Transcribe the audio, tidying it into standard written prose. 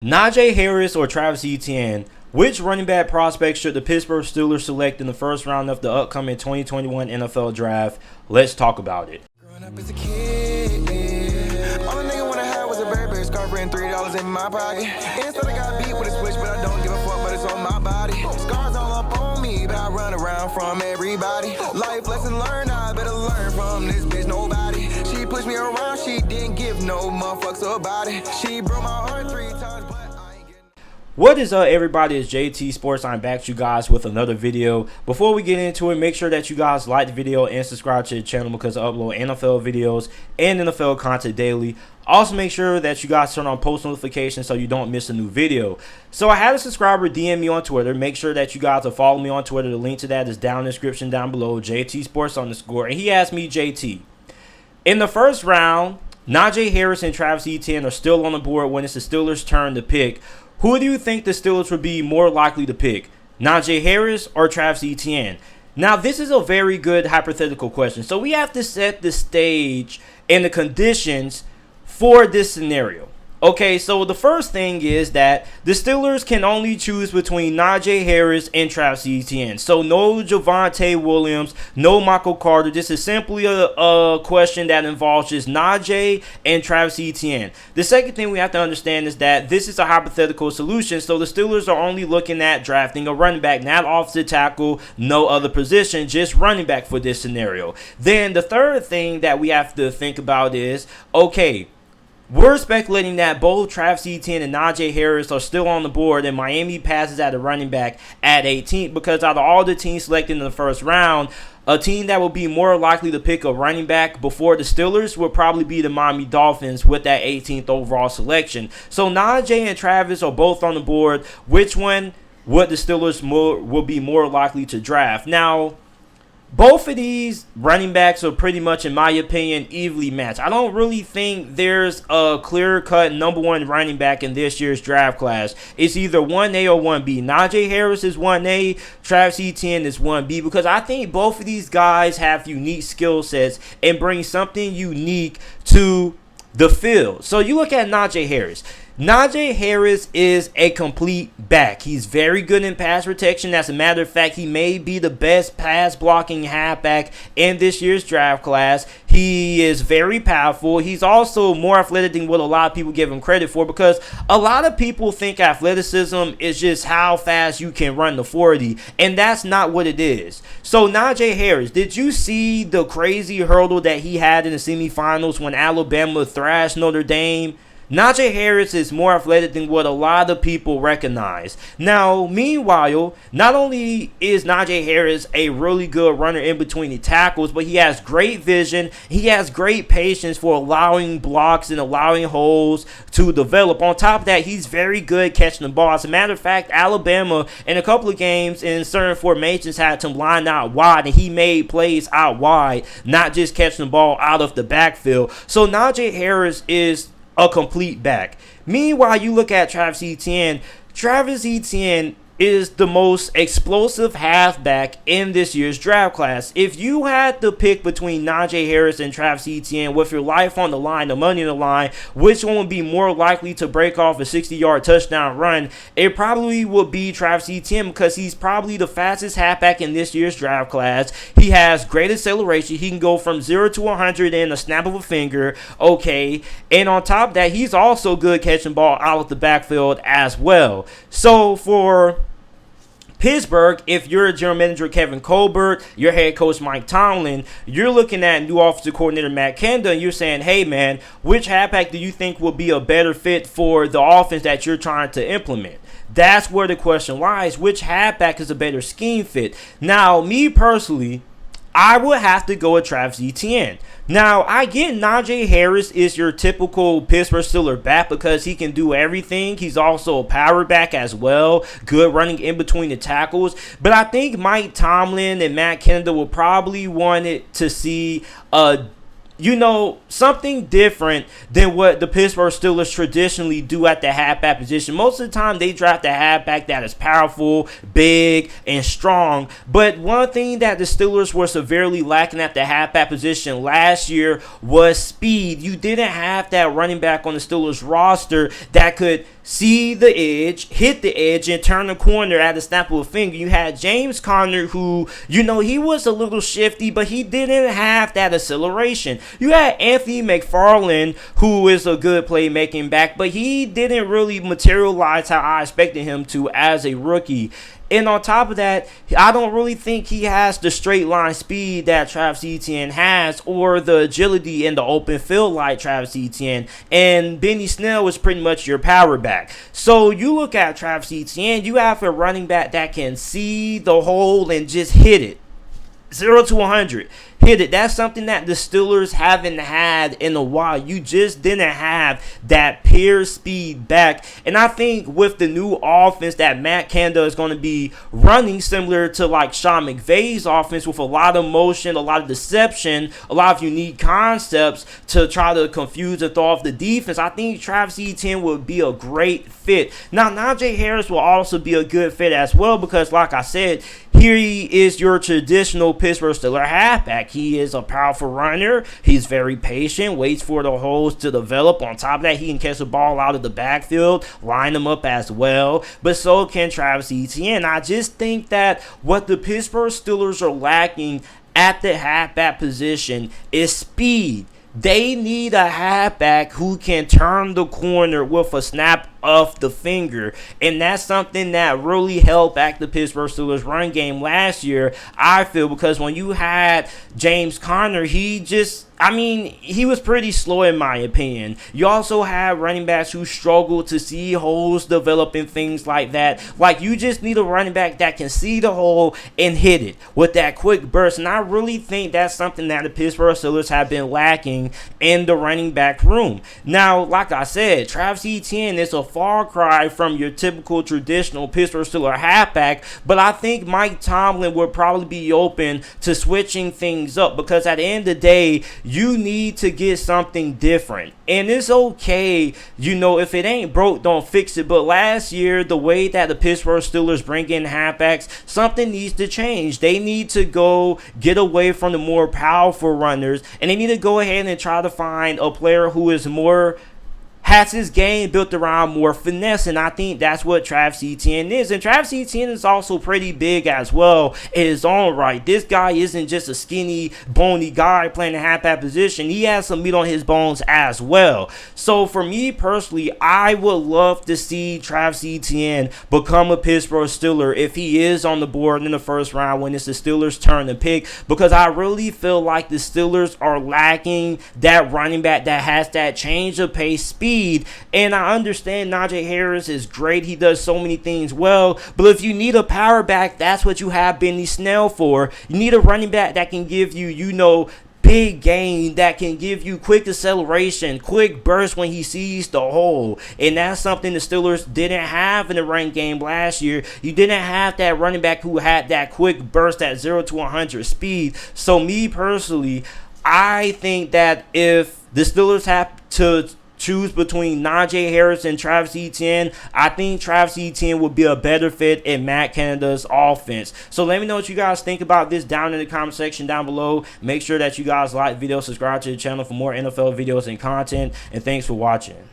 Najee Harris or Travis Etienne, which running back prospect should the Pittsburgh Steelers select in the first round of the upcoming 2021 NFL Draft? Let's talk about it. Growing up as a kid, yeah. All a nigga wanna have was a Burberry scarf and $3 in my pocket. Instead I got beat with a switch, but I don't give a fuck, but it's on my body. Scars all up on me, but I run around from everybody. Life lesson learned, I better learn from this bitch, nobody. She pushed me around, she didn't give no motherfucks about it. She broke my heart 3 times, but I ain't getting... What is up, everybody? It's JT Sports. I'm back to you guys with another video. Before we get into it, make sure that you guys like the video and subscribe to the channel because I upload NFL videos and NFL content daily. Also, make sure that you guys turn on post notifications so you don't miss a new video. So I had a subscriber DM me on Twitter. Make sure that you guys will follow me on Twitter. The link to that is down in the description down below, JT Sports _. And he asked me, JT, in the first round, Najee Harris and Travis Etienne are still on the board when it's the Steelers' turn to pick. Who do you think the Steelers would be more likely to pick, Najee Harris or Travis Etienne? Now, this is a very good hypothetical question. So we have to set the stage and the conditions for this scenario. Okay, so the first thing is that the Steelers can only choose between Najee Harris and Travis Etienne. So no Javonte Williams, no Michael Carter. This is simply a question that involves just Najee and Travis Etienne. The second thing we have to understand is that this is a hypothetical solution. So the Steelers are only looking at drafting a running back, not offensive tackle, no other position, just running back for this scenario. Then the third thing that we have to think about is, okay, we're speculating that both Travis Etienne and Najee Harris are still on the board and Miami passes at a running back at 18 because out of all the teams selected in the first round, a team that will be more likely to pick a running back before the Steelers would probably be the Miami Dolphins with that 18th overall selection. So Najee and Travis are both on the board. Which one would the Steelers will be more likely to draft? Now, both of these running backs are pretty much, in my opinion, evenly matched. I don't really think there's a clear-cut number one running back in this year's draft class. It's either 1A or 1B. Najee Harris is 1A, Travis Etienne is 1B, because I think both of these guys have unique skill sets and bring something unique to the field. So you look at Najee Harris. Najee Harris is a complete back. He's very good in pass protection. As a matter of fact, he may be the best pass blocking halfback in this year's draft class. He is very powerful. He's also more athletic than what a lot of people give him credit for, because a lot of people think athleticism is just how fast you can run the 40, and that's not what it is. So Najee Harris, did you see the crazy hurdle that he had in the semifinals when Alabama thrashed Notre Dame? Najee Harris is more athletic than what a lot of people recognize. Now, meanwhile, not only is Najee Harris a really good runner in between the tackles, but he has great vision. He has great patience for allowing blocks and allowing holes to develop. On top of that, he's very good catching the ball. As a matter of fact, Alabama in a couple of games in certain formations had him line out wide, and he made plays out wide, not just catching the ball out of the backfield. So Najee Harris is a complete back. Meanwhile, you look at Travis Etienne. Travis Etienne is the most explosive halfback in this year's draft class. If you had to pick between Najee Harris and Travis Etienne with your life on the line, the money on the line, which one would be more likely to break off a 60-yard touchdown run, it probably would be Travis Etienne, because he's probably the fastest halfback in this year's draft class. He has great acceleration. He can go from 0 to 100 in a snap of a finger. Okay, and on top of that, he's also good catching ball out of the backfield as well. So for Pittsburgh, if you're general manager Kevin Colbert, your head coach Mike Tomlin, you're looking at new offensive coordinator Matt Canada, and you're saying, hey man, which halfback do you think will be a better fit for the offense that you're trying to implement? That's where the question lies. Which halfback is a better scheme fit? Now, me personally, I would have to go with Travis Etienne. Now, I get Najee Harris is your typical Pittsburgh Steelers back because he can do everything. He's also a power back as well, good running in between the tackles. But I think Mike Tomlin and Matt Canada will probably want it to see something different than what the Pittsburgh Steelers traditionally do at the halfback position. Most of the time, they draft a halfback that is powerful, big, and strong. But one thing that the Steelers were severely lacking at the halfback position last year was speed. You didn't have that running back on the Steelers roster that could see the edge, hit the edge, and turn the corner at the snap of a finger. You had James Conner, who, you know, he was a little shifty, but he didn't have that acceleration. You had Anthony McFarland, who is a good playmaking back, but he didn't really materialize how I expected him to as a rookie. And on top of that, I don't really think he has the straight line speed that Travis Etienne has, or the agility in the open field like Travis Etienne. And Benny Snell is pretty much your power back. So you look at Travis Etienne, you have a running back that can see the hole and just hit it. 0 to 100. Hit it. That's something that the Steelers haven't had in a while. You just didn't have that pure speed back. And I think with the new offense that Matt Canada is going to be running, similar to like Sean McVay's offense, with a lot of motion, a lot of deception, a lot of unique concepts to try to confuse and throw off the defense, I think Travis Etienne would be a great fit. Now, Najee Harris will also be a good fit as well, because like I said, here he is your traditional Pittsburgh Steelers halfback. He is a powerful runner. He's very patient, waits for the holes to develop. On top of that, he can catch the ball out of the backfield, line them up as well. But so can Travis Etienne. I just think that what the Pittsburgh Steelers are lacking at the halfback position is speed. They need a halfback who can turn the corner with a snap of the finger, and that's something that really held back the Pittsburgh Steelers run game last year, I feel, because when you had James Conner, he was pretty slow in my opinion. You also have running backs who struggle to see holes develop and things like that. Like, you just need a running back that can see the hole and hit it with that quick burst, and I really think that's something that the Pittsburgh Steelers have been lacking in the running back room. Now, like I said, Travis Etienne is a far cry from your typical traditional Pittsburgh Steelers halfback, but I think Mike Tomlin would probably be open to switching things up, because at the end of the day, you need to get something different. And it's okay, you know, if it ain't broke, don't fix it. But last year, the way that the Pittsburgh Steelers bring in halfbacks, something needs to change. They need to go get away from the more powerful runners, and they need to go ahead and try to find a player who is has his game built around more finesse, and I think that's what Travis Etienne is. And Travis Etienne is also pretty big as well in his own right. This guy isn't just a skinny, bony guy playing the halfback position. He has some meat on his bones as well. So for me personally, I would love to see Travis Etienne become a Pittsburgh Steeler if he is on the board in the first round when it's the Steelers' turn to pick, because I really feel like the Steelers are lacking that running back that has that change of pace, speed. And I understand Najee Harris is great. He does so many things well. But if you need a power back, that's what you have Benny Snell for. You need a running back that can give you, you know, big gain, that can give you quick acceleration, quick burst when he sees the hole. And that's something the Steelers didn't have in the run game last year. You didn't have that running back who had that quick burst at 0 to 100 speed. So me personally, I think that if the Steelers have to choose between Najee Harris and Travis Etienne, I think Travis Etienne would be a better fit in Matt Canada's offense. So let me know what you guys think about this down in the comment section down below. Make sure that you guys like the video, subscribe to the channel for more NFL videos and content, and thanks for watching.